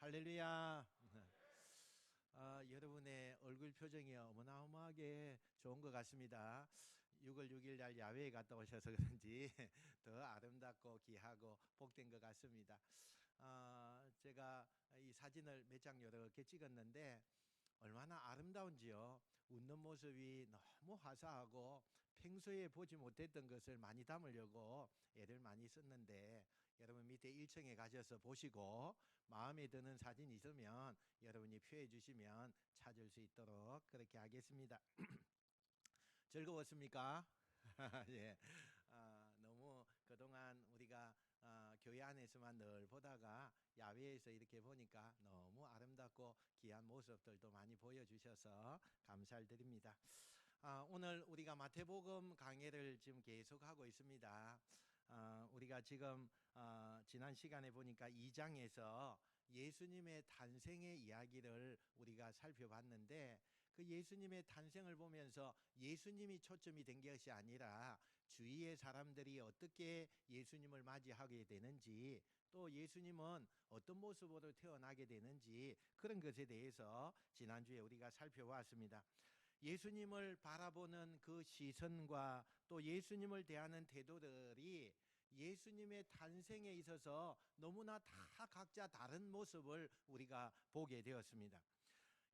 할렐루야. 여러분의 얼굴 표정이 어마어마하게 좋은 것 같습니다. 6월 6일 날 야외에 갔다 오셔서 그런지 더 아름답고 귀하고 복된 것 같습니다. 제가 이 사진을 몇 장 여러 개 찍었는데 얼마나 아름다운지요. 웃는 모습이 너무 화사하고 평소에 보지 못했던 것을 많이 담으려고 애를 많이 썼는데, 여러분 밑에 1층에 가셔서 보시고 마음에 드는 사진 있으면 여러분이 표해 주시면 찾을 수 있도록 그렇게 하겠습니다. 즐거웠습니까? 예. 너무 그동안 우리가 교회 안에서만 늘 보다가 야외에서 이렇게 보니까 너무 아름답고 귀한 모습들도 많이 보여주셔서 감사를 드립니다. 오늘 우리가 마태복음 강해를 지금 계속하고 있습니다. 우리가 지금 지난 시간에 보니까 2장에서 예수님의 탄생의 이야기를 우리가 살펴봤는데, 그 예수님의 탄생을 보면서 예수님이 초점이 된 것이 아니라 주위의 사람들이 어떻게 예수님을 맞이하게 되는지, 또 예수님은 어떤 모습으로 태어나게 되는지, 그런 것에 대해서 지난주에 우리가 살펴보았습니다. 예수님을 바라보는 그 시선과 또 예수님을 대하는 태도들이 예수님의 탄생에 있어서 너무나 다 각자 다른 모습을 우리가 보게 되었습니다.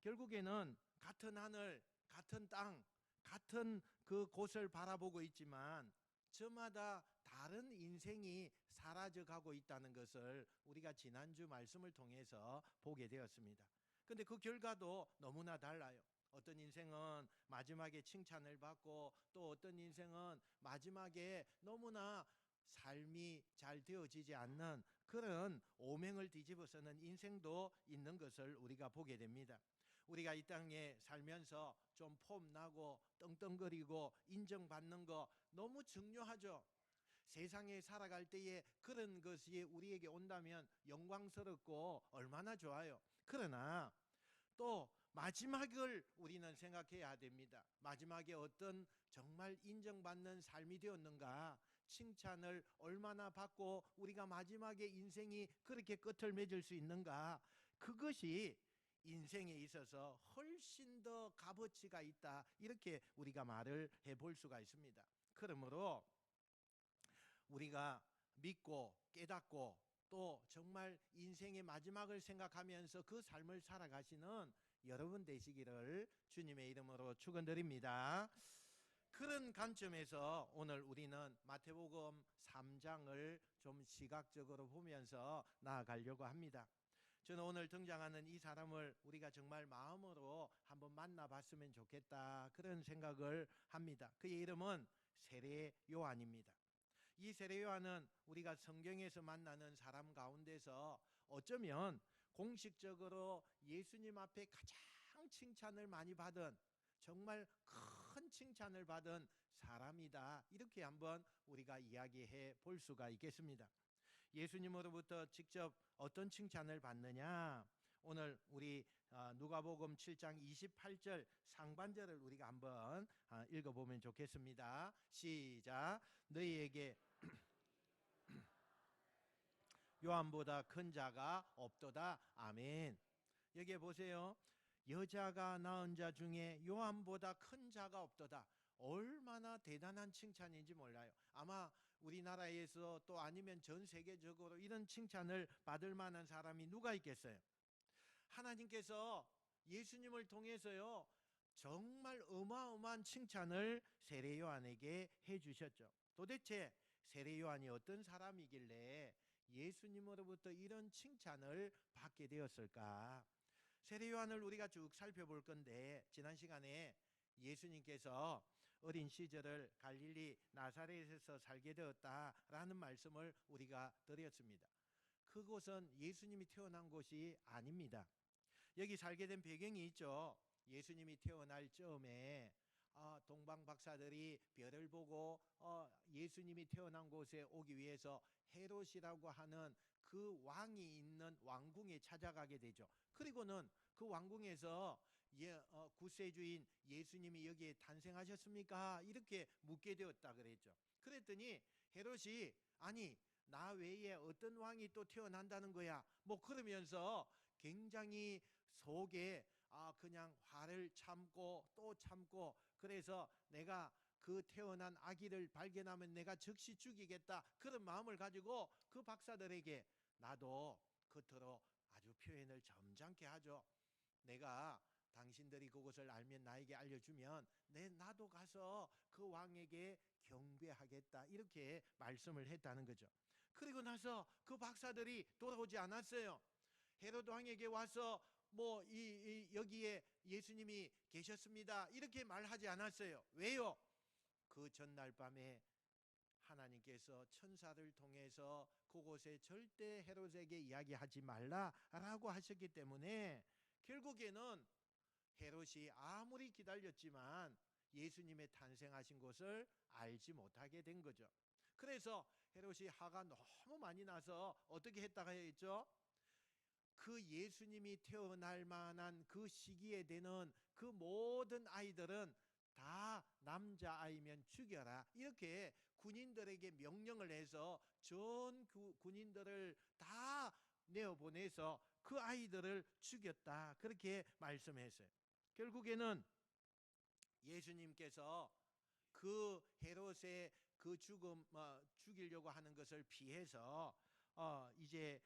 결국에는 같은 하늘, 같은 땅, 같은 그 곳을 바라보고 있지만 저마다 다른 인생이 사라져가고 있다는 것을 우리가 지난주 말씀을 통해서 보게 되었습니다. 그런데 그 결과도 너무나 달라요. 어떤 인생은 마지막에 칭찬을 받고, 또 어떤 인생은 마지막에 너무나 삶이 잘 되어지지 않는 그런 오명을 뒤집어쓰는 인생도 있는 것을 우리가 보게 됩니다. 우리가 이 땅에 살면서 좀 폼나고 떵떵거리고 인정받는 거 너무 중요하죠. 세상에 살아갈 때에 그런 것이 우리에게 온다면 영광스럽고 얼마나 좋아요. 그러나 또 마지막을 우리는 생각해야 됩니다. 마지막에 어떤 정말 인정받는 삶이 되었는가, 칭찬을 얼마나 받고 우리가 마지막에 인생이 그렇게 끝을 맺을 수 있는가, 그것이 인생에 있어서 훨씬 더 값어치가 있다, 이렇게 우리가 말을 해볼 수가 있습니다. 그러므로 우리가 믿고 깨닫고 또 정말 인생의 마지막을 생각하면서 그 삶을 살아가시는 여러분 되시기를 주님의 이름으로 축원드립니다. 그런 관점에서 오늘 우리는 마태복음 3장을 좀 시각적으로 보면서 나아가려고 합니다. 저는 오늘 등장하는 이 사람을 우리가 정말 마음으로 한번 만나봤으면 좋겠다, 그런 생각을 합니다. 그의 이름은 세례 요한입니다. 이 세례 요한은 우리가 성경에서 만나는 사람 가운데서 어쩌면 공식적으로 예수님 앞에 가장 칭찬을 많이 받은, 정말 큰 칭찬을 받은 사람이다, 이렇게 한번 우리가 이야기해 볼 수가 있겠습니다. 예수님으로부터 직접 어떤 칭찬을 받느냐, 오늘 우리 누가복음 7장 28절 상반절을 우리가 한번 읽어보면 좋겠습니다. 시작. 너희에게 요한보다 큰 자가 없도다. 아멘. 여기에 보세요. 여자가 낳은 자 중에 요한보다 큰 자가 없도다. 얼마나 대단한 칭찬인지 몰라요. 아마 우리나라에서 또 아니면 전 세계적으로 이런 칭찬을 받을 만한 사람이 누가 있겠어요? 하나님께서 예수님을 통해서요, 정말 어마어마한 칭찬을 세례 요한에게 해주셨죠. 도대체 세례 요한이 어떤 사람이길래 예수님으로부터 이런 칭찬을 받게 되었을까? 세례 요한을 우리가 쭉 살펴볼 건데, 지난 시간에 예수님께서 어린 시절을 갈릴리 나사렛에서 살게 되었다라는 말씀을 우리가 드렸습니다. 그곳은 예수님이 태어난 곳이 아닙니다. 여기 살게 된 배경이 있죠. 예수님이 태어날 즈음에 동방 박사들이 별을 보고 예수님이 태어난 곳에 오기 위해서 헤롯이라고 하는 그 왕이 있는 왕궁에 찾아가게 되죠. 그리고는 그 왕궁에서 구세주인 예수님이 여기에 탄생하셨습니까? 이렇게 묻게 되었다 그랬죠. 그랬더니 헤롯이 아니 나 외에 어떤 왕이 또 태어난다는 거야, 뭐 그러면서 굉장히 속에 그냥 화를 참고 또 참고, 그래서 내가 그 태어난 아기를 발견하면 내가 즉시 죽이겠다, 그런 마음을 가지고 그 박사들에게 나도 겉으로 아주 표현을 점잖게 하죠. 내가 당신들이 그것을 알면 나에게 알려주면 나도 가서 그 왕에게 경배하겠다, 이렇게 말씀을 했다는 거죠. 그리고 나서 그 박사들이 돌아오지 않았어요. 헤로드 왕에게 와서 여기에 예수님이 계셨습니다, 이렇게 말하지 않았어요. 왜요? 그 전날 밤에 하나님께서 천사를 통해서 그곳에 절대 헤롯에게 이야기하지 말라라고 하셨기 때문에 결국에는 헤롯이 아무리 기다렸지만 예수님의 탄생하신 것을 알지 못하게 된 거죠. 그래서 헤롯이 화가 너무 많이 나서 어떻게 했다가 했죠? 그 예수님이 태어날 만한 그 시기에 되는 그 모든 아이들은 다 남자아이면 죽여라, 이렇게 군인들에게 명령을 해서 전 군인들을 다 내어보내서 그 아이들을 죽였다, 그렇게 말씀했어요. 결국에는 예수님께서 그 헤롯의 그 죽이려고 하는 것을 피해서 이제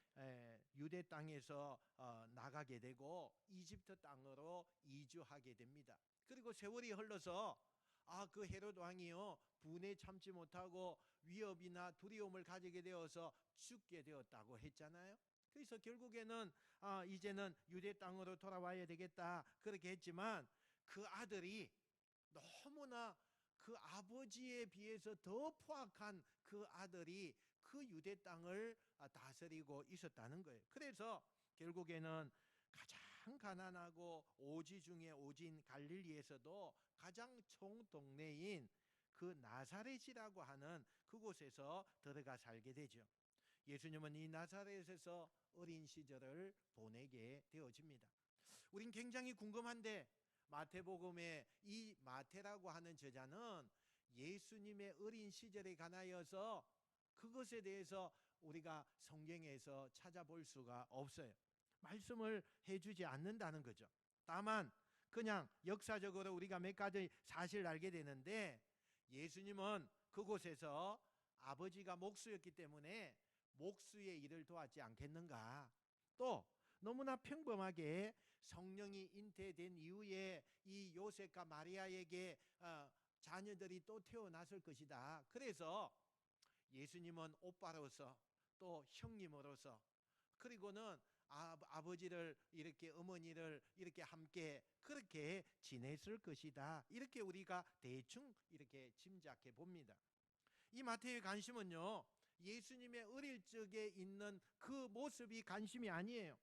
유대 땅에서 나가게 되고 이집트 땅으로 이주하게 됩니다. 그리고 세월이 흘러서 그 헤롯 왕이요, 분에 참지 못하고 위협이나 두려움을 가지게 되어서 죽게 되었다고 했잖아요. 그래서 결국에는 이제는 유대 땅으로 돌아와야 되겠다, 그렇게 했지만 그 아들이 너무나 그 아버지에 비해서 더 포악한 그 아들이 그 유대 땅을 다스리고 있었다는 거예요. 그래서 결국에는 가장 가난하고 오지 중에 오진 갈릴리에서도 가장 총동네인 그 나사렛이라고 하는 그곳에서 들어가 살게 되죠. 예수님은 이 나사렛에서 어린 시절을 보내게 되어집니다. 우린 굉장히 궁금한데, 마태복음의 이 마태라고 하는 저자는 예수님의 어린 시절에 관하여서 그것에 대해서 우리가 성경에서 찾아볼 수가 없어요. 말씀을 해주지 않는다는 거죠. 다만 그냥 역사적으로 우리가 몇 가지 사실을 알게 되는데, 예수님은 그곳에서 아버지가 목수였기 때문에 목수의 일을 도왔지 않겠는가. 또 너무나 평범하게 성령이 잉태된 이후에 이 요셉과 마리아에게 자녀들이 또 태어났을 것이다. 그래서 예수님은 오빠로서 또 형님으로서, 그리고는 아버지를 이렇게 어머니를 이렇게 함께 그렇게 지냈을 것이다, 이렇게 우리가 대충 이렇게 짐작해 봅니다. 이 마태의 관심은요, 예수님의 어릴 적에 있는 그 모습이 관심이 아니에요.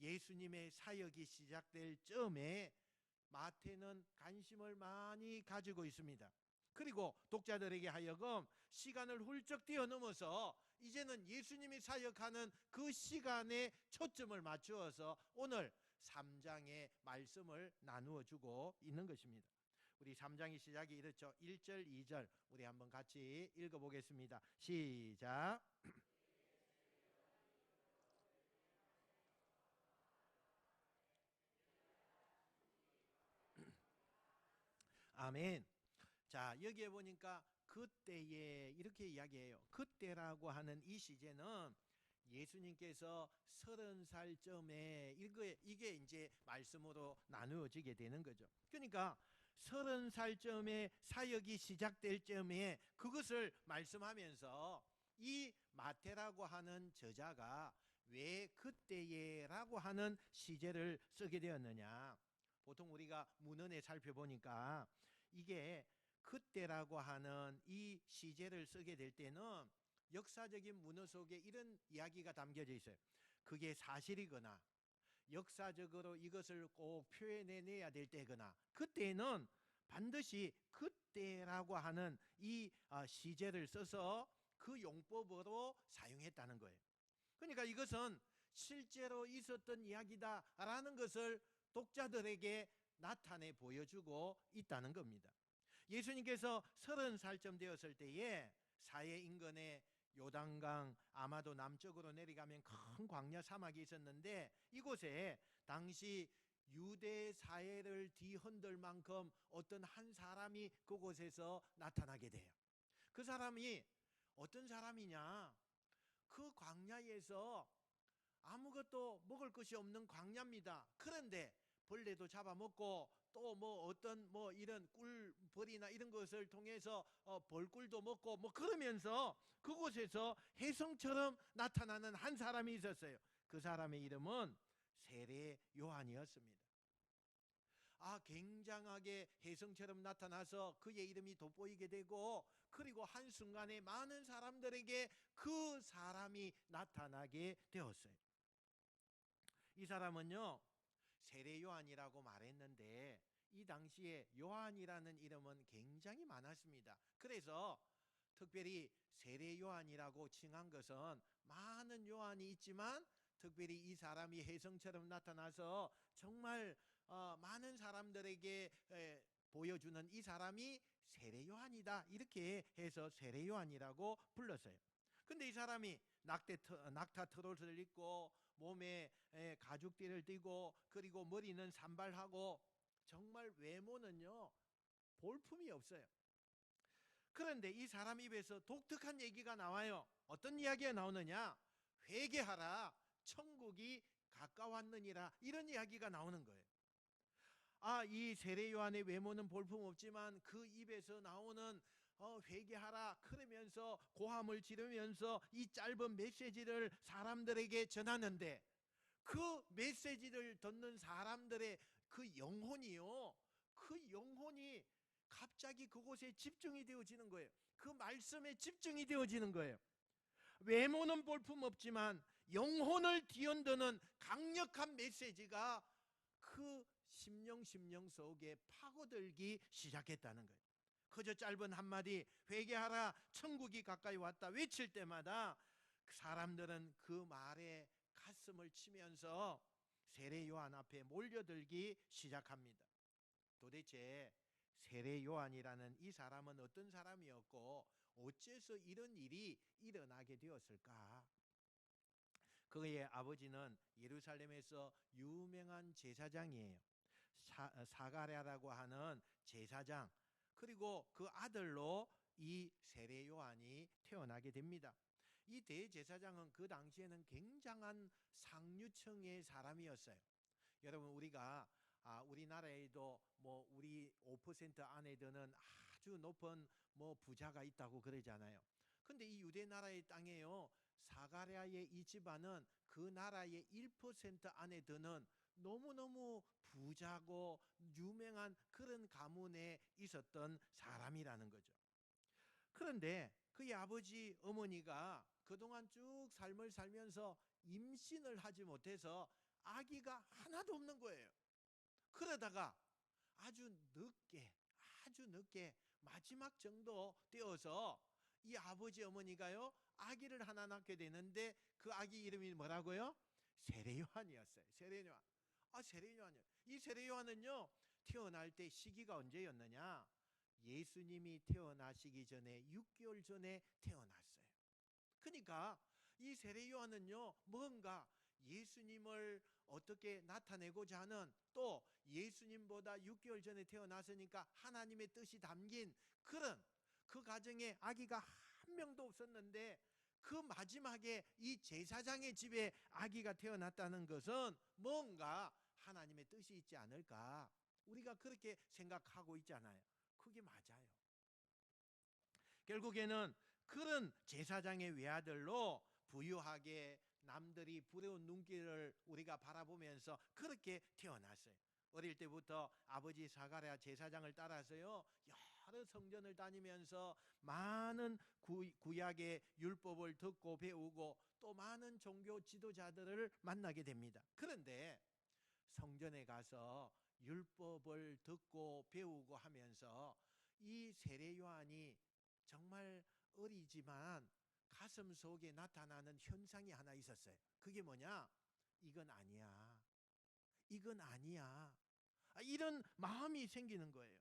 예수님의 사역이 시작될 즈음에 마태는 관심을 많이 가지고 있습니다. 그리고 독자들에게 하여금 시간을 훌쩍 뛰어넘어서 이제는 예수님이 사역하는 그 시간에 초점을 맞추어서 오늘 3장의 말씀을 나누어 주고 있는 것입니다. 우리 3장의 시작이 이렇죠. 1절, 2절 우리 한번 같이 읽어보겠습니다. 시작. 아멘. 자, 여기에 보니까 그때에 이렇게 이야기해요. 그때라고 하는 이 시제는 예수님께서 30살쯤에 이게 이제 말씀으로 나누어지게 되는 거죠. 그러니까 30살쯤에 사역이 시작될 쯤에 그것을 말씀하면서 이 마태라고 하는 저자가 왜 그때에라고 하는 시제를 쓰게 되었느냐. 보통 우리가 문헌에 살펴보니까 이게 그때라고 하는 이 시제를 쓰게 될 때는 역사적인 문헌 속에 이런 이야기가 담겨져 있어요. 그게 사실이거나 역사적으로 이것을 꼭 표현해내야 될 때거나, 그때는 반드시 그때라고 하는 이 시제를 써서 그 용법으로 사용했다는 거예요. 그러니까 이것은 실제로 있었던 이야기다라는 것을 독자들에게 나타내 보여주고 있다는 겁니다. 예수님께서 30살쯤 되었을 때에 사회 인근에 요단강 아마도 남쪽으로 내려가면 큰 광야 사막이 있었는데 이곳에 당시 유대 사회를 뒤흔들 만큼 어떤 한 사람이 그곳에서 나타나게 돼요. 그 사람이 어떤 사람이냐? 그 광야에서 아무것도 먹을 것이 없는 광야입니다. 그런데 벌레도 잡아먹고 또 뭐 어떤 뭐 이런 꿀벌이나 이런 것을 통해서 벌꿀도 먹고 뭐 그러면서 그곳에서 혜성처럼 나타나는 한 사람이 있었어요. 그 사람의 이름은 세례 요한이었습니다. 굉장하게 혜성처럼 나타나서 그의 이름이 돋보이게 되고, 그리고 한순간에 많은 사람들에게 그 사람이 나타나게 되었어요. 이 사람은요, 세례 요한이라고 말했는데 이 당시에 요한이라는 이름은 굉장히 많았습니다. 그래서 특별히 세례 요한이라고 칭한 것은 많은 요한이 있지만 특별히 이 사람이 혜성처럼 나타나서 정말 많은 사람들에게 보여주는 이 사람이 세례 요한이다, 이렇게 해서 세례 요한이라고 불렀어요. 근데 이 사람이 낙타 트롯을 입고 몸에 가죽띠를 띠고 그리고 머리는 산발하고 정말 외모는요 볼품이 없어요. 그런데 이 사람 입에서 독특한 얘기가 나와요. 어떤 이야기가 나오느냐? 회개하라, 천국이 가까웠느니라, 이런 이야기가 나오는 거예요. 이 세례 요한의 외모는 볼품 없지만 그 입에서 나오는 회개하라 그러면서 고함을 지르면서 이 짧은 메시지를 사람들에게 전하는데, 그 메시지를 듣는 사람들의 그 영혼이요, 그 영혼이 갑자기 그곳에 집중이 되어지는 거예요. 그 말씀에 집중이 되어지는 거예요. 외모는 볼품 없지만 영혼을 뒤흔드는 강력한 메시지가 그 심령 속에 파고들기 시작했다는 거예요. 그저 짧은 한마디 회개하라, 천국이 가까이 왔다 외칠 때마다 사람들은 그 말에 가슴을 치면서 세례 요한 앞에 몰려들기 시작합니다. 도대체 세례 요한이라는 이 사람은 어떤 사람이었고 어째서 이런 일이 일어나게 되었을까? 그의 아버지는 예루살렘에서 유명한 제사장이에요. 사가랴라고 하는 제사장, 그리고 그 아들로 이 세례 요한이 태어나게 됩니다. 이 대제사장은 그 당시에는 굉장한 상류층의 사람이었어요. 여러분, 우리가 우리나라에도 뭐 우리 5% 안에 드는 아주 높은 뭐 부자가 있다고 그러잖아요. 근데 이 유대 나라의 땅에요, 사가랴의 이 집안은 그 나라의 1% 안에 드는 너무너무 부자고 유명한 그런 가문에 있었던 사람이라는 거죠. 그런데 그의 아버지 어머니가 그동안 쭉 삶을 살면서 임신을 하지 못해서 아기가 하나도 없는 거예요. 그러다가 아주 늦게 마지막 정도 되어서 이 아버지 어머니가요, 아기를 하나 낳게 되는데 그 아기 이름이 뭐라고요? 세례 요한이었어요. 세례 요한. 세례 요한이요. 이 세례 요한은요, 태어날 때 시기가 언제였느냐? 예수님이 태어나시기 전에 6개월 전에 태어났어요. 그러니까 이 세례 요한은요, 뭔가 예수님을 어떻게 나타내고자 하는, 또 예수님보다 6개월 전에 태어났으니까 하나님의 뜻이 담긴 그런 그 가정에 아기가 한 명도 없었는데 그 마지막에 이 제사장의 집에 아기가 태어났다는 것은 뭔가 하나님의 뜻이 있지 않을까, 우리가 그렇게 생각하고 있잖아요. 그게 맞아요. 결국에는 그런 제사장의 외아들로 부유하게 남들이 부러운 눈길을 우리가 바라보면서 그렇게 태어났어요. 어릴 때부터 아버지 사가랴 제사장을 따라서요, 여러 성전을 다니면서 많은 구약의 율법을 듣고 배우고 또 많은 종교 지도자들을 만나게 됩니다. 그런데 성전에 가서 율법을 듣고 배우고 하면서 이 세례 요한이 정말 어리지만 가슴 속에 나타나는 현상이 하나 있었어요. 그게 뭐냐? 이건 아니야. 이건 아니야. 이런 마음이 생기는 거예요.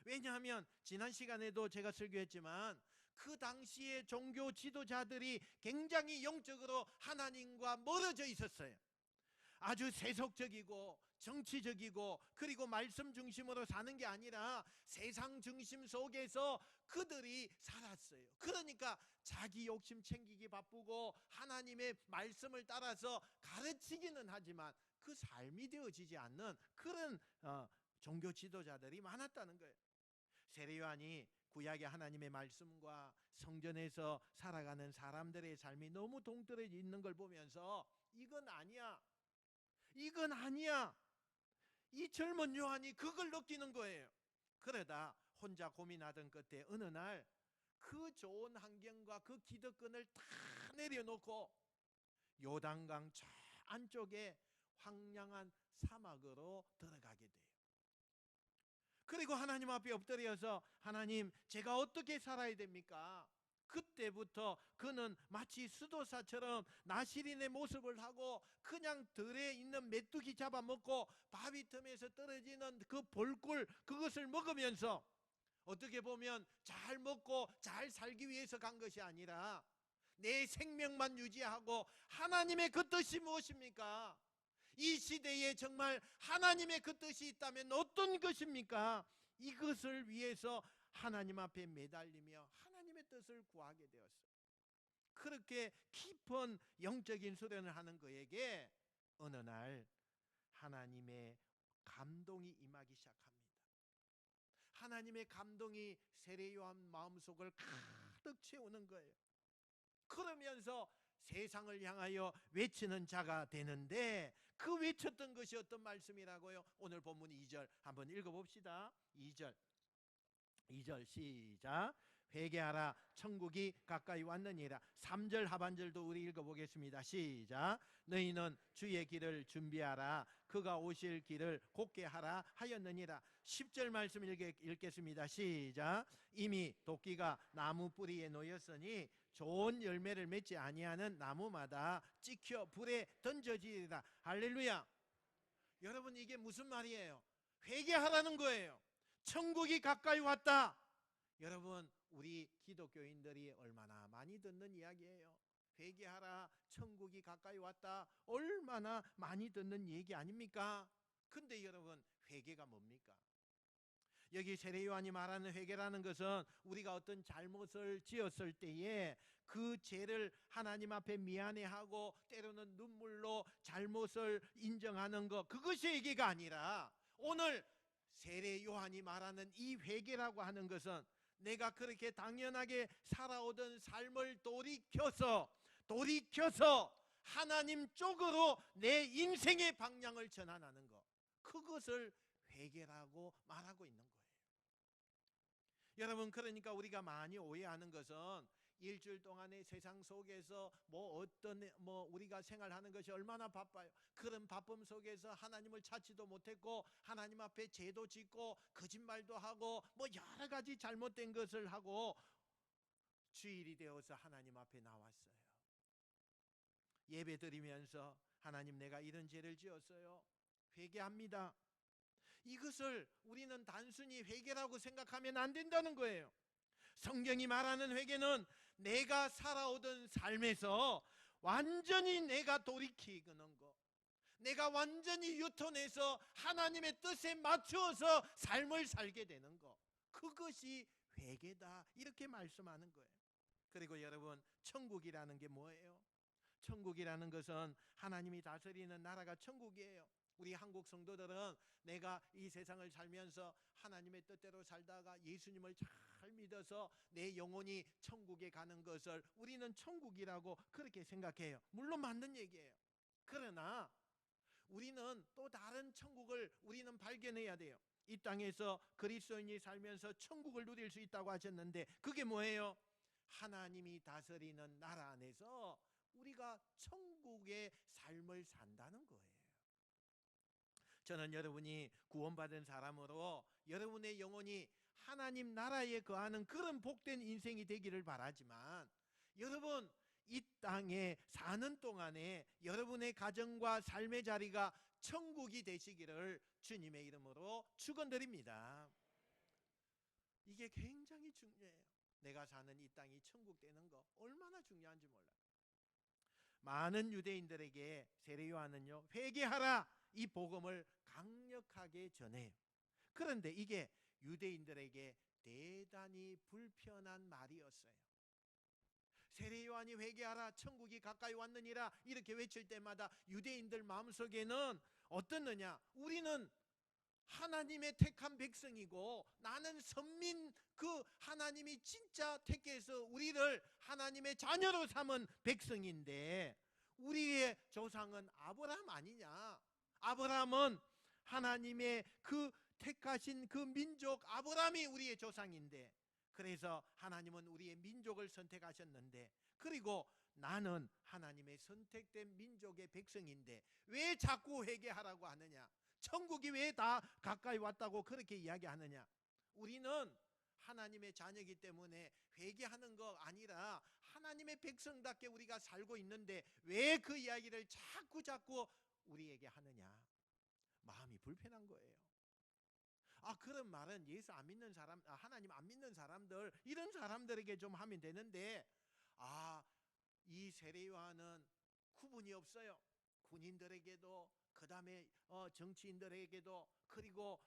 왜냐하면 지난 시간에도 제가 설교했지만 그 당시의 종교 지도자들이 굉장히 영적으로 하나님과 멀어져 있었어요. 아주 세속적이고 정치적이고 그리고 말씀 중심으로 사는 게 아니라 세상 중심 속에서 그들이 살았어요. 그러니까 자기 욕심 챙기기 바쁘고 하나님의 말씀을 따라서 가르치기는 하지만 그 삶이 되어지지 않는 그런 종교 지도자들이 많았다는 거예요. 세례요한이 구약의 하나님의 말씀과 성전에서 살아가는 사람들의 삶이 너무 동떨어져 있는 걸 보면서 이건 아니야, 이건 아니야, 이 젊은 요한이 그걸 느끼는 거예요. 그러다 혼자 고민하던 끝에 어느 날 그 좋은 환경과 그 기득권을 다 내려놓고 요단강 저 안쪽에 황량한 사막으로 들어가게 돼요. 그리고 하나님 앞에 엎드려서 하나님, 제가 어떻게 살아야 됩니까? 그때부터 그는 마치 수도사처럼 나시린의 모습을 하고 그냥 들에 있는 메뚜기 잡아먹고 바위 틈에서 떨어지는 그 볼꿀 그것을 먹으면서 어떻게 보면 잘 먹고 잘 살기 위해서 간 것이 아니라 내 생명만 유지하고 하나님의 그 뜻이 무엇입니까? 이 시대에 정말 하나님의 그 뜻이 있다면 어떤 것입니까? 이것을 위해서 하나님 앞에 매달리며 하나님의 뜻을 구하게 되었어요. 그렇게 깊은 영적인 수련을 하는 그에게 어느 날 하나님의 감동이 임하기 시작합니다. 하나님의 감동이 세례요한 마음속을 가득 채우는 거예요. 그러면서 세상을 향하여 외치는 자가 되는데 그 외쳤던 것이 어떤 말씀이라고요? 오늘 본문 2절 한번 읽어봅시다. 2절 시작. 회개하라, 천국이 가까이 왔느니라. 3절 하반절도 우리 읽어보겠습니다. 시작. 너희는 주의 길을 준비하라, 그가 오실 길을 곧게 하라 하였느니라. 10절 말씀 읽겠습니다. 시작. 이미 도끼가 나무 뿌리에 놓였으니 좋은 열매를 맺지 아니하는 나무마다 찍혀 불에 던져지리라. 할렐루야. 여러분, 이게 무슨 말이에요? 회개하라는 거예요. 천국이 가까이 왔다. 여러분, 우리 기독교인들이 얼마나 많이 듣는 이야기예요. 회개하라, 천국이 가까이 왔다. 얼마나 많이 듣는 얘기 아닙니까? 근데 여러분, 회개가 뭡니까? 여기 세례요한이 말하는 회개라는 것은 우리가 어떤 잘못을 지었을 때에 그 죄를 하나님 앞에 미안해하고 때로는 눈물로 잘못을 인정하는 것, 그것이 회개가 아니라 오늘 세례요한이 말하는 이 회개라고 하는 것은 내가 그렇게 당연하게 살아오던 삶을 돌이켜서 하나님 쪽으로 내 인생의 방향을 전환하는 것, 그것을 회개라고 말하고 있는 거예요. 여러분, 그러니까 우리가 많이 오해하는 것은 일주일 동안의 세상 속에서 우리가 생활하는 것이 얼마나 바빠요. 그런 바쁨 속에서 하나님을 찾지도 못했고 하나님 앞에 죄도 짓고 거짓말도 하고 여러 가지 잘못된 것을 하고 주일이 되어서 하나님 앞에 나왔어요. 예배 드리면서 하나님, 내가 이런 죄를 지었어요, 회개합니다. 이것을 우리는 단순히 회개라고 생각하면 안 된다는 거예요. 성경이 말하는 회개는 내가 살아오던 삶에서 완전히 내가 돌이키는 것, 내가 완전히 유턴해서 하나님의 뜻에 맞추어서 삶을 살게 되는 것, 그것이 회개다, 이렇게 말씀하는 거예요. 그리고 여러분, 천국이라는 게 뭐예요? 천국이라는 것은 하나님이 다스리는 나라가 천국이에요. 우리 한국 성도들은 내가 이 세상을 살면서 하나님의 뜻대로 살다가 예수님을 잘 믿어서 내 영혼이 천국에 가는 것을 우리는 천국이라고 그렇게 생각해요. 물론 맞는 얘기예요. 그러나 우리는 또 다른 천국을 우리는 발견해야 돼요. 이 땅에서 그리스도인이 살면서 천국을 누릴 수 있다고 하셨는데 그게 뭐예요? 하나님이 다스리는 나라 안에서 우리가 천국의 삶을 산다는 거예요. 저는 여러분이 구원받은 사람으로 여러분의 영혼이 하나님 나라에 거하는 그런 복된 인생이 되기를 바라지만, 여러분 이 땅에 사는 동안에 여러분의 가정과 삶의 자리가 천국이 되시기를 주님의 이름으로 축원드립니다. 이게 굉장히 중요해요. 내가 사는 이 땅이 천국 되는 거 얼마나 중요한지 몰라요. 많은 유대인들에게 세례 요한은요, 회개하라 이 복음을 강력하게 전해요. 그런데 이게 유대인들에게 대단히 불편한 말이었어요. 세례 요한이 회개하라 천국이 가까이 왔느니라 이렇게 외칠 때마다 유대인들 마음속에는 어떻느냐, 우리는 하나님의 택한 백성이고 나는 선민, 그 하나님이 진짜 택해서 우리를 하나님의 자녀로 삼은 백성인데 우리의 조상은 아브라함 아니냐, 아브라함은 하나님의 그 택하신 그 민족 아브라함이 우리의 조상인데, 그래서 하나님은 우리의 민족을 선택하셨는데, 그리고 나는 하나님의 선택된 민족의 백성인데 왜 자꾸 회개하라고 하느냐, 천국이 왜 다 가까이 왔다고 그렇게 이야기하느냐. 우리는 하나님의 자녀이기 때문에 회개하는 거 아니라 하나님의 백성답게 우리가 살고 있는데 왜 그 이야기를 자꾸 우리에게 하느냐. 마음이 불편한 거예요. 그런 말은 예수 안 믿는 사람, 하나님 안 믿는 사람들, 이런 사람들에게 좀 하면 되는데, 이 세례 요한은 구분이 없어요. 군인들에게도, 그 다음에 정치인들에게도, 그리고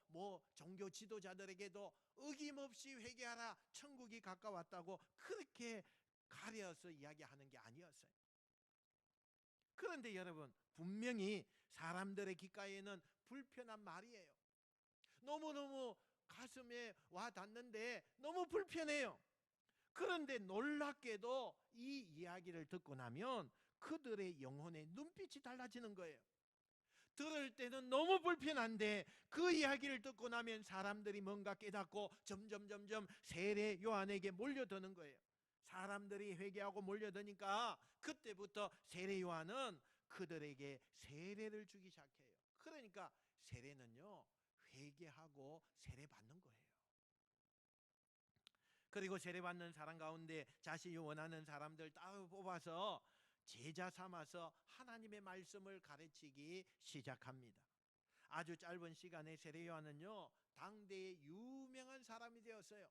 종교 지도자들에게도 어김없이 회개하라 천국이 가까웠다고 그렇게 가려서 이야기하는 게 아니었어요. 그런데 여러분, 분명히 사람들의 귓가에는 불편한 말이에요. 너무너무 가슴에 와 닿는데 너무 불편해요. 그런데 놀랍게도 이 이야기를 듣고 나면 그들의 영혼의 눈빛이 달라지는 거예요. 들을 때는 너무 불편한데 그 이야기를 듣고 나면 사람들이 뭔가 깨닫고 점점 세례 요한에게 몰려드는 거예요. 사람들이 회개하고 몰려드니까 그때부터 세례 요한은 그들에게 세례를 주기 시작해요. 그러니까 세례는요, 회개하고 세례 받는 거예요. 그리고 세례 받는 사람 가운데 자신이 원하는 사람들 따로 뽑아서 제자 삼아서 하나님의 말씀을 가르치기 시작합니다. 아주 짧은 시간에 세례 요한은요, 당대의 유명한 사람이 되었어요.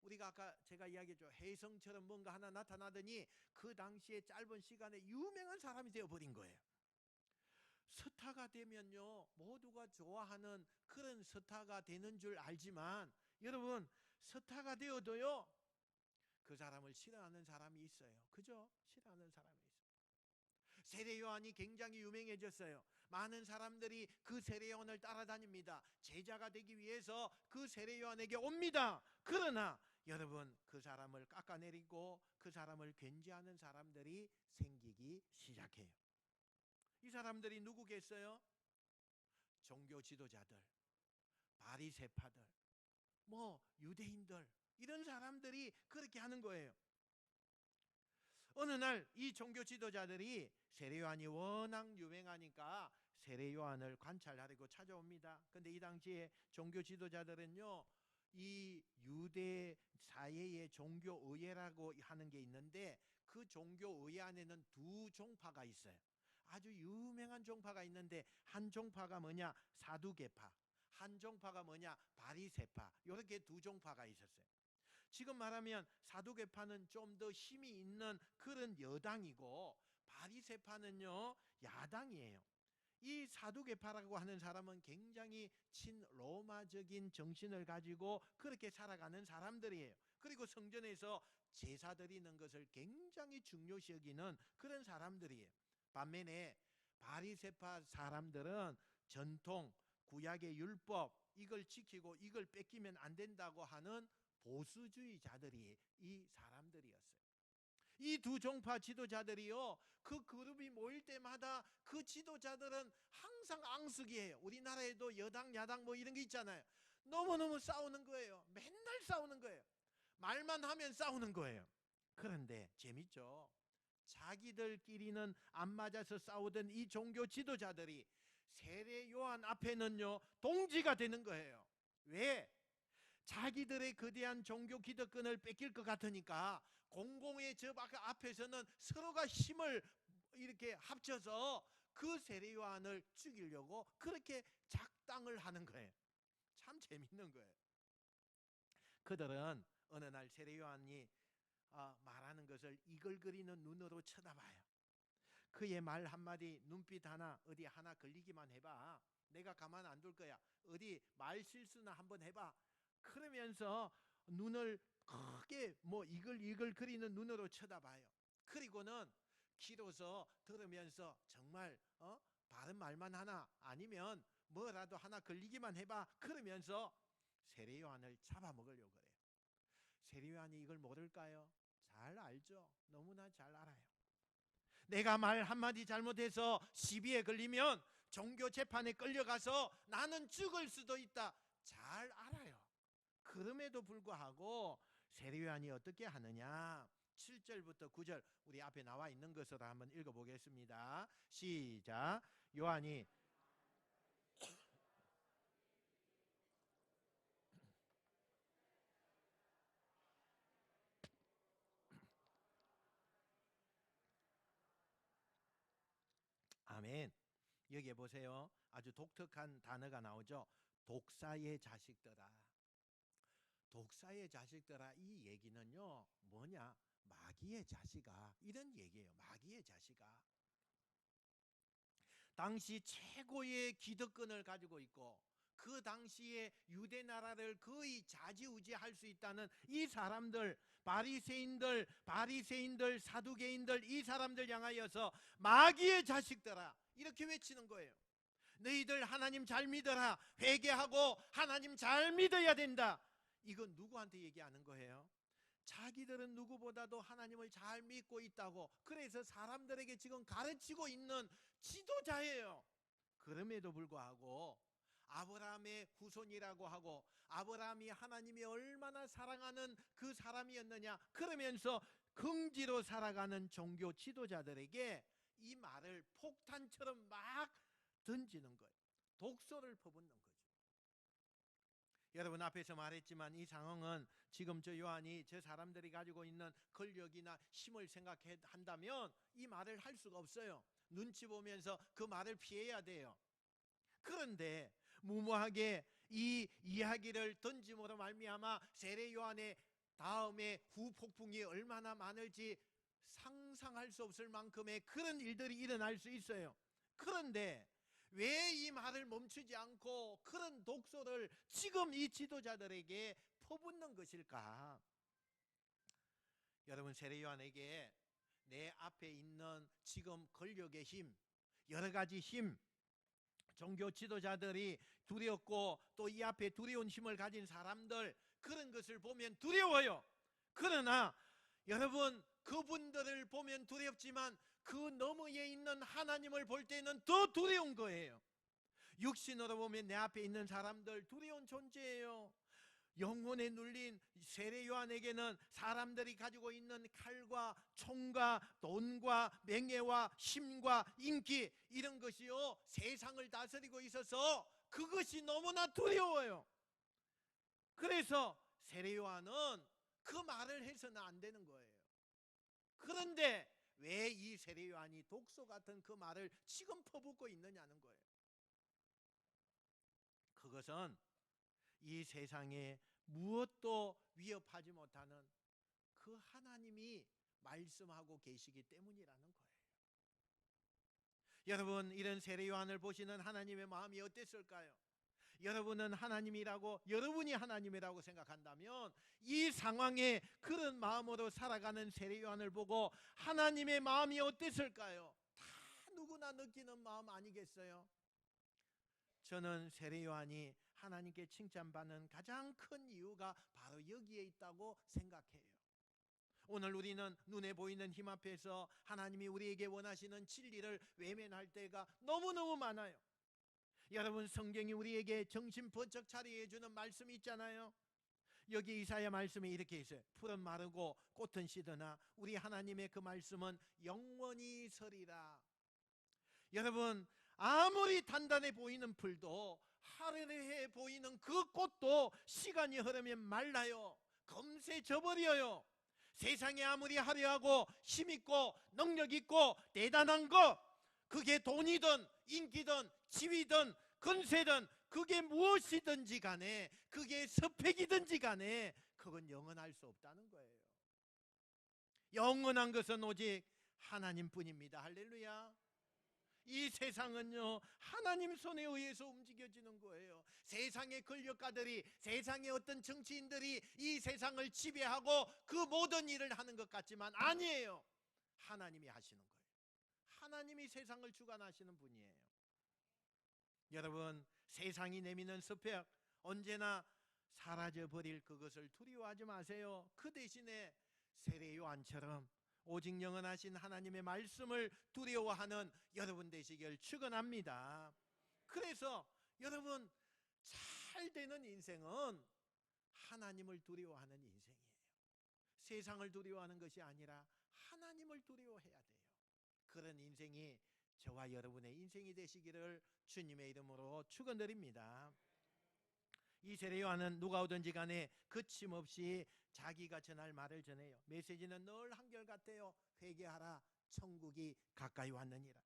우리가 아까 제가 이야기했죠. 혜성처럼 뭔가 하나 나타나더니 그 당시에 짧은 시간에 유명한 사람이 되어버린 거예요. 스타가 되면요, 모두가 좋아하는 그런 스타가 되는 줄 알지만 여러분, 스타가 되어도요 그 사람을 싫어하는 사람이 있어요. 그죠? 싫어하는 사람이 있어요. 세례 요한이 굉장히 유명해졌어요. 많은 사람들이 그 세례 요한을 따라다닙니다. 제자가 되기 위해서 그 세례 요한에게 옵니다. 그러나 여러분, 그 사람을 깎아내리고 그 사람을 견제하는 사람들이 생기기 시작해요. 이 사람들이 누구겠어요? 종교 지도자들, 바리새파들, 유대인들, 이런 사람들이 그렇게 하는 거예요. 어느 날 이 종교 지도자들이 세례 요한이 워낙 유명하니까 세례 요한을 관찰하려고 찾아옵니다. 근데 이 당시에 종교 지도자들은요, 이 유대 사회의 종교 의회라고 하는 게 있는데 그 종교 의회 안에는 두 종파가 있어요. 아주 유명한 종파가 있는데 한 종파가 뭐냐? 사두개파. 한 종파가 뭐냐? 바리새파. 이렇게 두 종파가 있었어요. 지금 말하면 사두개파는 좀 더 힘이 있는 그런 여당이고 바리새파는요, 야당이에요. 이 사두개파라고 하는 사람은 굉장히 친로마적인 정신을 가지고 그렇게 살아가는 사람들이에요. 그리고 성전에서 제사 드리는 것을 굉장히 중요시 여기는 그런 사람들이에요. 반면에 바리새파 사람들은 전통, 구약의 율법, 이걸 지키고 이걸 뺏기면 안 된다고 하는 보수주의자들이 이 사람들이었어요. 이 두 종파 지도자들이요, 그 그룹이 모일 때마다 그 지도자들은 항상 앙숙이에요. 우리나라에도 여당 야당 이런 게 있잖아요. 너무너무 싸우는 거예요. 맨날 싸우는 거예요. 말만 하면 싸우는 거예요. 그런데 재밌죠. 자기들끼리는 안 맞아서 싸우던 이 종교 지도자들이 세례 요한 앞에는요, 동지가 되는 거예요. 왜? 자기들의 거대한 종교 기득권을 뺏길 것 같으니까 공공의 저 앞에서는 서로가 힘을 이렇게 합쳐서 그 세례 요한을 죽이려고 그렇게 작당을 하는 거예요. 참 재밌는 거예요. 그들은 어느 날 세례 요한이 말하는 것을 이글거리는 눈으로 쳐다봐요. 그의 말 한마디, 눈빛 하나, 어디 하나 걸리기만 해봐. 내가 가만 안 둘 거야. 어디 말 실수나 한번 해봐. 그러면서 눈을 크게 이글 거리는 눈으로 쳐다봐요. 그리고는 귀로서 들으면서 정말 바른 말만 하나, 아니면 뭐라도 하나 걸리기만 해봐. 그러면서 세례 요한을 잡아먹으려고 그래요. 세례 요한이 이걸 모를까요? 잘 알죠. 너무나 잘 알아요. 내가 말 한마디 잘못해서 시비에 걸리면 종교 재판에 끌려가서 나는 죽을 수도 있다. 잘 알아요. 그럼에도 불구하고 세례 요한이 어떻게 하느냐? 7절부터 9절 우리 앞에 나와 있는 것으로 한번 읽어보겠습니다. 시작. 요한이 아멘. 여기에 보세요. 아주 독특한 단어가 나오죠. 독사의 자식들아. 독사의 자식들아, 이 얘기는요 뭐냐? 마귀의 자식아, 이런 얘기예요. 마귀의 자식아. 당시 최고의 기득권을 가지고 있고 그 당시에 유대 나라를 거의 좌지우지할 수 있다는 이 사람들, 바리새인들, 사두개인들, 이 사람들 향하여서 마귀의 자식들아 이렇게 외치는 거예요. 너희들 하나님 잘 믿어라. 회개하고 하나님 잘 믿어야 된다. 이건 누구한테 얘기하는 거예요? 자기들은 누구보다도 하나님을 잘 믿고 있다고, 그래서 사람들에게 지금 가르치고 있는 지도자예요. 그럼에도 불구하고 아브라함의 후손이라고 하고 아브라함이 하나님이 얼마나 사랑하는 그 사람이었느냐 그러면서 긍지로 살아가는 종교 지도자들에게 이 말을 폭탄처럼 막 던지는 거예요. 독소를 퍼붓는 거죠. 여러분 앞에서 말했지만 이 상황은 지금 저 요한이 저 사람들이 가지고 있는 권력이나 힘을 생각한다면 이 말을 할 수가 없어요. 눈치 보면서 그 말을 피해야 돼요. 그런데 무모하게 이 이야기를 던짐으로 말미암아 세례 요한의 다음에 후폭풍이 얼마나 많을지 상상할 수 없을 만큼의 그런 일들이 일어날 수 있어요. 그런데 왜 이 말을 멈추지 않고 그런 독소를 지금 이 지도자들에게 퍼붓는 것일까? 여러분, 세례 요한에게 내 앞에 있는 지금 권력의 힘, 여러 가지 힘, 종교 지도자들이 두렵고 또 이 앞에 두려운 힘을 가진 사람들, 그런 것을 보면 두려워요. 그러나 여러분, 그분들을 보면 두렵지만 그 너머에 있는 하나님을 볼 때는 더 두려운 거예요. 육신으로 보면 내 앞에 있는 사람들 두려운 존재예요. 영혼에 눌린 세례 요한에게는 사람들이 가지고 있는 칼과 총과 돈과 명예와 힘과 인기, 이런 것이요 세상을 다스리고 있어서 그것이 너무나 두려워요. 그래서 세례 요한은 그 말을 해서는 안 되는 거예요. 그런데 왜 이 세례 요한이 독소 같은 그 말을 지금 퍼붓고 있느냐는 거예요. 그것은 이 세상에 무엇도 위협하지 못하는 그 하나님이 말씀하고 계시기 때문이라는 거예요. 여러분, 이런 세례 요한을 보시는 하나님의 마음이 어땠을까요? 여러분은 하나님이라고, 여러분이 하나님이라고 생각한다면 이 상황에 그런 마음으로 살아가는 세례 요한을 보고 하나님의 마음이 어땠을까요? 다 누구나 느끼는 마음 아니겠어요? 저는 세례 요한이 하나님께 칭찬받는 가장 큰 이유가 바로 여기에 있다고 생각해요. 오늘 우리는 눈에 보이는 힘 앞에서 하나님이 우리에게 원하시는 진리를 외면할 때가 너무너무 많아요. 여러분, 성경이 우리에게 정신 번쩍 차리게 해주는 말씀이 있잖아요. 여기 이사야 말씀이 이렇게 있어요. 풀은 마르고 꽃은 시드나 우리 하나님의 그 말씀은 영원히 서리라. 여러분, 아무리 단단해 보이는 풀도, 하늘에 보이는 그 꽃도 시간이 흐르면 말라요. 금세 져버려요. 세상에 아무리 화려하고 힘있고 능력있고 대단한 것, 그게 돈이든 인기든 지위든 권세든 그게 무엇이든지 간에, 그게 스펙이든지 간에 그건 영원할 수 없다는 거예요. 영원한 것은 오직 하나님뿐입니다. 할렐루야. 이 세상은요, 하나님 손에 의해서 움직여지는 거예요. 세상의 권력가들이, 세상의 어떤 정치인들이 이 세상을 지배하고 그 모든 일을 하는 것 같지만 아니에요. 하나님이 하시는 거예요. 하나님이 세상을 주관하시는 분이에요. 여러분, 세상이 내미는 습벽 언제나 사라져버릴 그것을 두려워하지 마세요. 그 대신에 세례 요한처럼 오직 영원하신 하나님의 말씀을 두려워하는 여러분 되시길 축원합니다. 그래서 여러분, 잘 되는 인생은 하나님을 두려워하는 인생이에요. 세상을 두려워하는 것이 아니라 하나님을 두려워해야 돼요. 그런 인생이 저와 여러분의 인생이 되시기를 주님의 이름으로 축원드립니다. 이 세례 요한은 누가 오든지 간에 거침없이 자기가 전할 말을 전해요. 메시지는 늘 한결같아요. 회개하라, 천국이 가까이 왔느니라.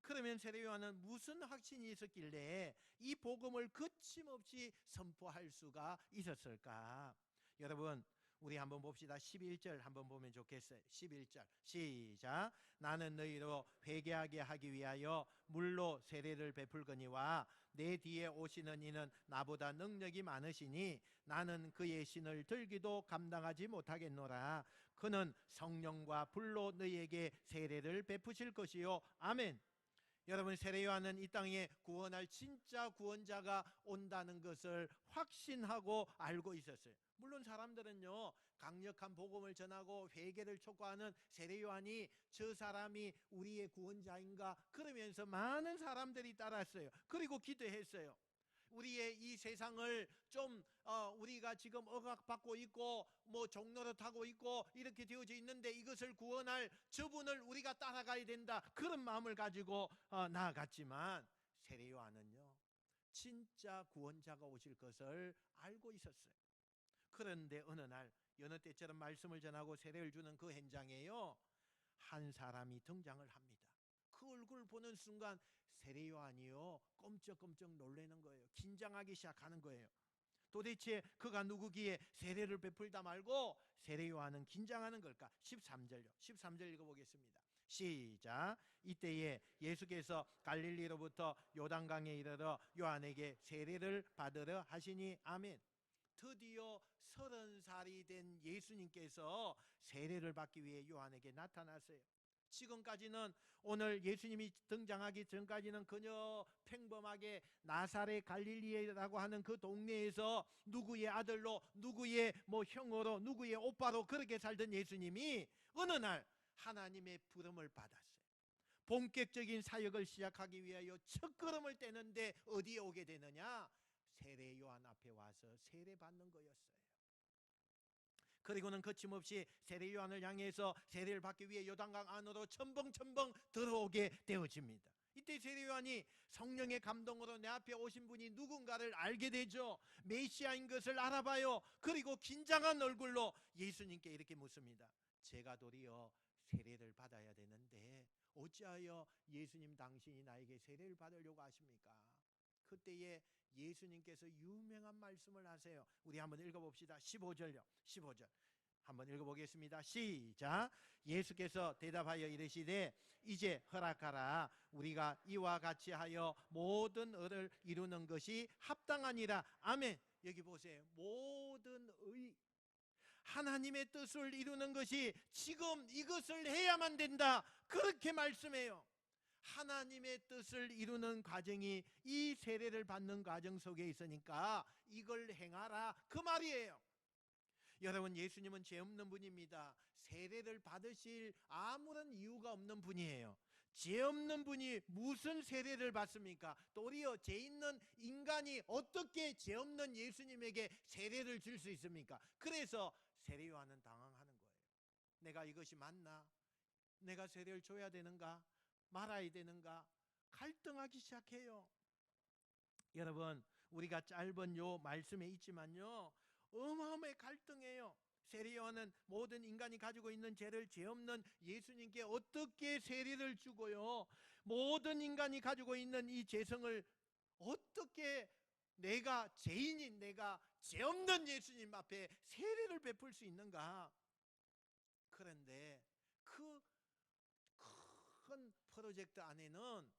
그러면 세례 요한은 무슨 확신이 있었길래 이 복음을 거침없이 선포할 수가 있었을까? 여러분, 우리 한번 봅시다. 11절 한번 보면 좋겠어요. 11절 시작. 나는 너희로 회개하게 하기 위하여 물로 세례를 베풀거니와 내 뒤에 오시는 이는 나보다 능력이 많으시니 나는 그의 신을 들기도 감당하지 못하겠노라. 그는 성령과 불로 너희에게 세례를 베푸실 것이요. 아멘. 여러분, 세례 요한은 이 땅에 구원할 진짜 구원자가 온다는 것을 확신하고 알고 있었어요. 물론 사람들은요, 강력한 복음을 전하고 회개를 촉구하는 세례 요한이 저 사람이 우리의 구원자인가 그러면서 많은 사람들이 따랐어요. 그리고 기도했어요. 우리의 이 세상을 좀 우리가 지금 억압받고 있고 뭐 종로로 타고 있고 이렇게 되어져 있는데 이것을 구원할 저분을 우리가 따라가야 된다, 그런 마음을 가지고 나아갔지만 세례 요한은요, 진짜 구원자가 오실 것을 알고 있었어요. 그런데 어느 날 여느 때처럼 말씀을 전하고 세례를 주는 그 현장에요, 한 사람이 등장을 합니다. 그 얼굴 보는 순간 세례 요한이요, 꼼짝꼼짝 놀라는 거예요. 긴장하기 시작하는 거예요. 도대체 그가 누구기에 세례를 베풀다 말고 세례 요한은 긴장하는 걸까? 13절요. 13절 읽어보겠습니다. 시작. 이때에 예수께서 갈릴리로부터 요단강에 이르러 요한에게 세례를 받으려 하시니 아멘. 드디어 30살이 된 예수님께서 세례를 받기 위해 요한에게 나타났어요. 지금까지는, 오늘 예수님이 등장하기 전까지는 그저 평범하게 나사렛 갈릴리라고 하는 그 동네에서 누구의 아들로, 누구의 형으로, 누구의 오빠로 그렇게 살던 예수님이 어느 날 하나님의 부름을 받았어요. 본격적인 사역을 시작하기 위하여 첫걸음을 떼는데 어디에 오게 되느냐? 세례 요한 앞에 와서 세례 받는 거였어요. 그리고는 거침없이 세례 요한을 향해서 세례를 받기 위해 요단강 안으로 첨벙첨벙 들어오게 되어집니다. 이때 세례 요한이 성령의 감동으로 내 앞에 오신 분이 누군가를 알게 되죠. 메시아인 것을 알아봐요. 그리고 긴장한 얼굴로 예수님께 이렇게 묻습니다. 제가 도리어 세례를 받아야 되는데 어찌하여 예수님 당신이 나에게 세례를 받으려고 하십니까? 그때에 예수님께서 유명한 말씀을 하세요. 우리 한번 읽어봅시다. 15절요. 15절 한번 읽어보겠습니다. 시작. 예수께서 대답하여 이르시되 이제 허락하라. 우리가 이와 같이 하여 모든 의를 이루는 것이 합당하니라. 아멘. 여기 보세요. 모든 의, 하나님의 뜻을 이루는 것이 지금 이것을 해야만 된다, 그렇게 말씀해요. 하나님의 뜻을 이루는 과정이 이 세례를 받는 과정 속에 있으니까 이걸 행하라, 그 말이에요. 여러분, 예수님은 죄 없는 분입니다. 세례를 받으실 아무런 이유가 없는 분이에요. 죄 없는 분이 무슨 세례를 받습니까? 도리어 죄 있는 인간이 어떻게 죄 없는 예수님에게 세례를 줄 수 있습니까? 그래서 세례 요한은 당황하는 거예요. 내가 이것이 맞나? 내가 세례를 줘야 되는가? 말아야 되는가? 갈등하기 시작해요. 여러분, 우리가 짧은 요 말씀에 있지만요, 어마어마하게 갈등해요. 세례 요한은 모든 인간이 가지고 있는 죄를 죄 없는 예수님께 어떻게 세례를 주고요, 모든 인간이 가지고 있는 이 죄성을 어떻게 내가 죄인인, 내가 죄 없는 예수님 앞에 세례를 베풀 수 있는가? 그런데 그 큰 프로젝트 안에는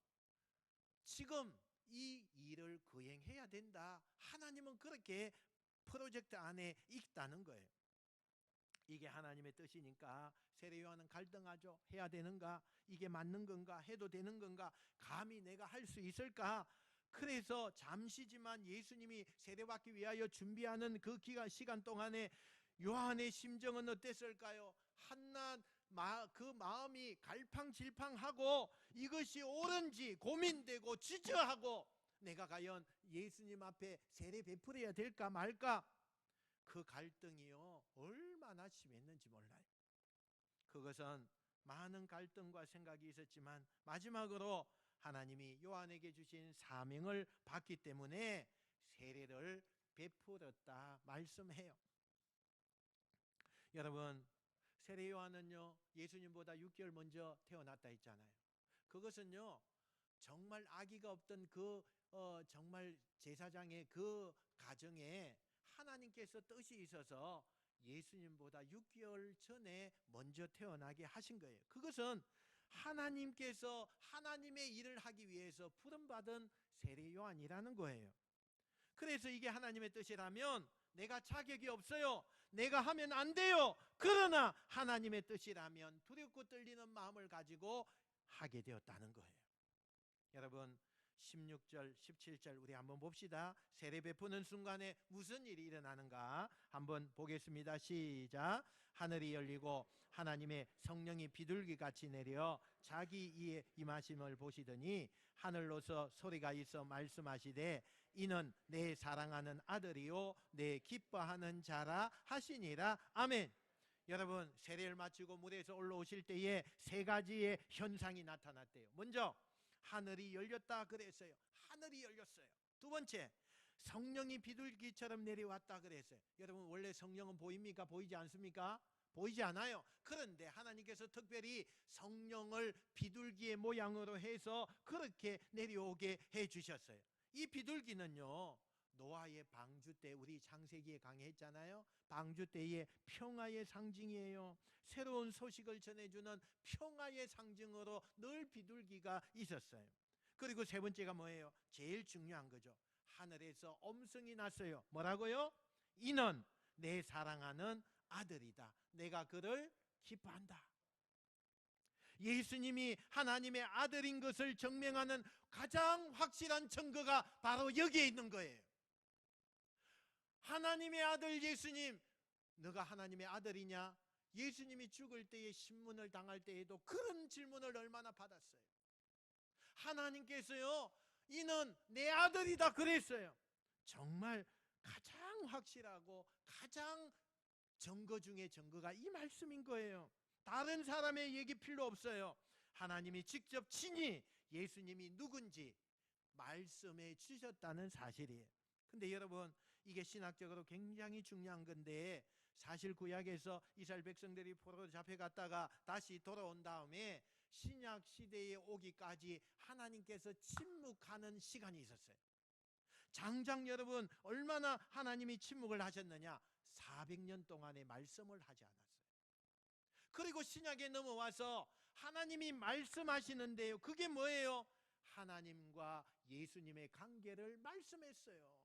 지금 이 일을 거행해야 된다. 하나님은 그렇게 프로젝트 안에 있다는 거예요. 이게 하나님의 뜻이니까 세례요한은 갈등하죠. 해야 되는가? 이게 맞는 건가? 해도 되는 건가? 감히 내가 할 수 있을까? 그래서 잠시지만 예수님이 세례받기 위하여 준비하는 그 시간 동안에 요한의 심정은 어땠을까요? 한낱 그 마음이 갈팡질팡하고 이것이 옳은지 고민되고 주저하고 내가 과연 예수님 앞에 세례 베풀어야 될까 말까? 그 갈등이요 얼마나 심했는지 몰라요. 그것은 많은 갈등과 생각이 있었지만 마지막으로 하나님이 요한에게 주신 사명을 받기 때문에 세례를 베풀었다 말씀해요. 여러분, 세례 요한은요 예수님보다 6개월 먼저 태어났다 했잖아요. 그것은요 정말 아기가 없던 그 정말 제사장의 그 가정에 하나님께서 뜻이 있어서 예수님보다 6개월 전에 먼저 태어나게 하신 거예요. 그것은 하나님께서 하나님의 일을 하기 위해서 부름받은 세례 요한이라는 거예요. 그래서 이게 하나님의 뜻이라면 내가 자격이 없어요. 내가 하면 안 돼요. 그러나 하나님의 뜻이라면 두렵고 떨리는 마음을 가지고 하게 되었다는 거예요. 여러분 16절 17절 우리 한번 봅시다. 세례 베푸는 순간에 무슨 일이 일어나는가 한번 보겠습니다. 시작. 하늘이 열리고 하나님의 성령이 비둘기같이 내려 자기 이에 임하심을 보시더니 하늘로서 소리가 있어 말씀하시되 이는 내 사랑하는 아들이요 내 기뻐하는 자라 하시니라. 아멘. 여러분 세례를 마치고 무대에서 올라오실 때에 세 가지의 현상이 나타났대요. 먼저 하늘이 열렸다 그랬어요. 하늘이 열렸어요. 두 번째 성령이 비둘기처럼 내려왔다 그랬어요. 여러분 원래 성령은 보입니까? 보이지 않습니까? 보이지 않아요. 그런데 하나님께서 특별히 성령을 비둘기의 모양으로 해서 그렇게 내려오게 해주셨어요. 이 비둘기는요 노아의 방주 때 우리 창세기에 강의했잖아요. 방주 때의 평화의 상징이에요. 새로운 소식을 전해주는 평화의 상징으로 늘 비둘기가 있었어요. 그리고 세 번째가 뭐예요? 제일 중요한 거죠. 하늘에서 음성이 났어요. 뭐라고요? 이는 내 사랑하는 아들이다. 내가 그를 기뻐한다. 예수님이 하나님의 아들인 것을 증명하는 가장 확실한 증거가 바로 여기에 있는 거예요. 하나님의 아들 예수님, 너가 하나님의 아들이냐? 예수님이 죽을 때에 신문을 당할 때에도 그런 질문을 얼마나 받았어요. 하나님께서요 이는 내 아들이다 그랬어요. 정말 가장 확실하고 가장 증거 중에 증거가 이 말씀인 거예요. 다른 사람의 얘기 필요 없어요. 하나님이 직접 친히 예수님이 누군지 말씀해 주셨다는 사실이에요. 근데 여러분 이게 신학적으로 굉장히 중요한 건데 사실 구약에서 이스라엘 백성들이 포로로 잡혀갔다가 다시 돌아온 다음에 신약 시대에 오기까지 하나님께서 침묵하는 시간이 있었어요. 장장 여러분 얼마나 하나님이 침묵을 하셨느냐? 400년 동안의 말씀을 하지 않았어요. 그리고 신약에 넘어와서 하나님이 말씀하시는데요. 그게 뭐예요? 하나님과 예수님의 관계를 말씀했어요.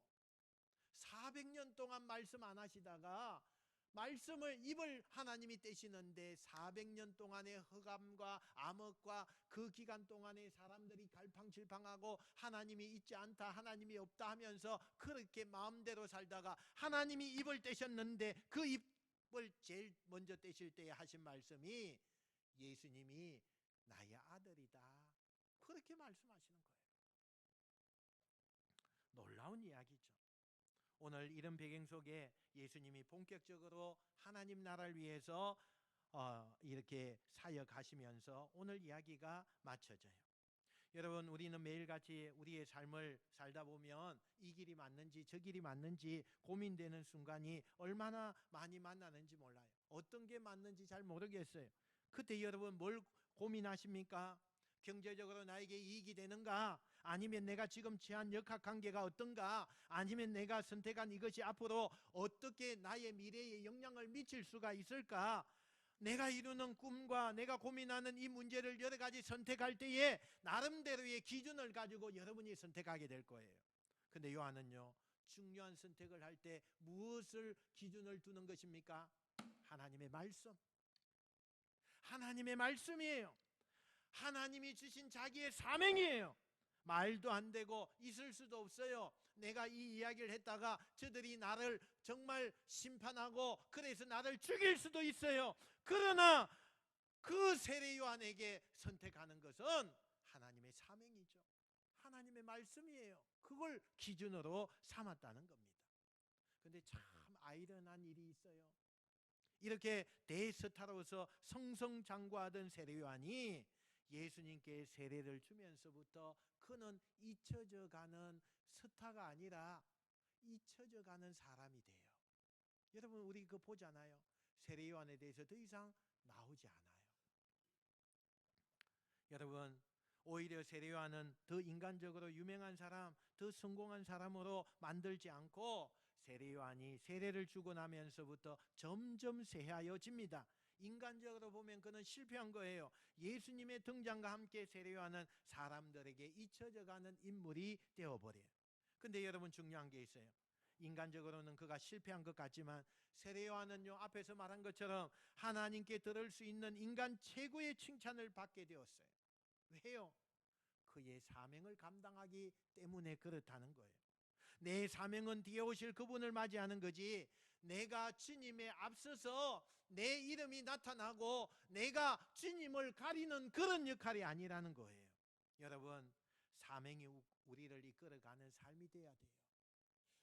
400년 동안 말씀 안 하시다가 말씀을 입을 하나님이 떼시는데 400년 동안의 흑암과 암흑과 그 기간 동안에 사람들이 갈팡질팡하고 하나님이 있지 않다 하나님이 없다 하면서 그렇게 마음대로 살다가 하나님이 입을 떼셨는데 그 입을 제일 먼저 떼실 때에 하신 말씀이 예수님이 나의 아들이다 그렇게 말씀하시는 거예요. 놀라운 이야기죠. 오늘 이런 배경 속에 예수님이 본격적으로 하나님 나라를 위해서 이렇게 사역하시면서 오늘 이야기가 맞춰져요. 여러분 우리는 매일같이 우리의 삶을 살다 보면 이 길이 맞는지 저 길이 맞는지 고민되는 순간이 얼마나 많이 만나는지 몰라요. 어떤 게 맞는지 잘 모르겠어요. 그때 여러분 뭘 고민하십니까? 경제적으로 나에게 이익이 되는가? 아니면 내가 지금 취한 역학관계가 어떤가? 아니면 내가 선택한 이것이 앞으로 어떻게 나의 미래에 영향을 미칠 수가 있을까? 내가 이루는 꿈과 내가 고민하는 이 문제를 여러 가지 선택할 때에 나름대로의 기준을 가지고 여러분이 선택하게 될 거예요. 근데 요한은요, 중요한 선택을 할 때 무엇을 기준을 두는 것입니까? 하나님의 말씀. 하나님의 말씀이에요. 하나님이 주신 자기의 사명이에요. 말도 안 되고 있을 수도 없어요. 내가 이 이야기를 했다가 저들이 나를 정말 심판하고 그래서 나를 죽일 수도 있어요. 그러나 그 세례 요한에게 선택하는 것은 하나님의 사명이죠. 하나님의 말씀이에요. 그걸 기준으로 삼았다는 겁니다. 근데 참 아이러니한 일이 있어요. 이렇게 대스타로서 성성장구하던 세례 요한이 예수님께 세례를 주면서부터 그는 잊혀져 가는 스타가 아니라 잊혀져 가는 사람이 돼요. 여러분, 우리 그거 보잖아요. 세례 요한에 대해서 더 이상 나오지 않아요. 여러분, 오히려 세례 요한은 더 인간적으로 유명한 사람, 더 성공한 사람으로 만들지 않고 세례 요한이 세례를 주고 나면서부터 점점 쇠하여집니다. 인간적으로 보면 그는 실패한 거예요. 예수님의 등장과 함께 세례 요한은 사람들에게 잊혀져가는 인물이 되어버려요. 근데 여러분, 중요한 게 있어요. 인간적으로는 그가 실패한 것 같지만 세례 요한은요, 앞에서 말한 것처럼 하나님께 들을 수 있는 인간 최고의 칭찬을 받게 되었어요. 왜요? 그의 사명을 감당하기 때문에 그렇다는 거예요. 내 사명은 뒤에 오실 그분을 맞이하는 거지, 내가 주님에 앞서서 내 이름이 나타나고 내가 주님을 가리는 그런 역할이 아니라는 거예요. 여러분, 사명이 우리를 이끌어가는 삶이 돼야 돼요.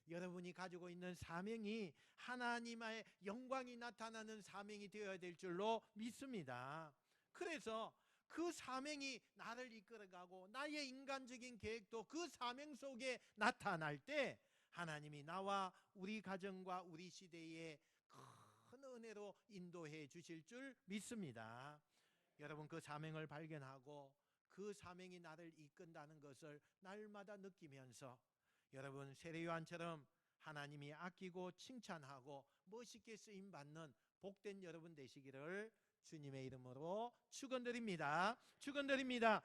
여러분이 가지고 있는 사명이 하나님의 영광이 나타나는 사명이 되어야 될 줄로 믿습니다. 그래서 그 사명이 나를 이끌어가고 나의 인간적인 계획도 그 사명 속에 나타날 때 하나님이 나와 우리 가정과 우리 시대에 큰 은혜로 인도해 주실 줄 믿습니다. 여러분, 그 사명을 발견하고 그 사명이 나를 이끈다는 것을 날마다 느끼면서 여러분, 세례 요한처럼 하나님이 아끼고 칭찬하고 멋있게 쓰임받는 복된 여러분 되시기를 주님의 이름으로 축원드립니다. 축원드립니다.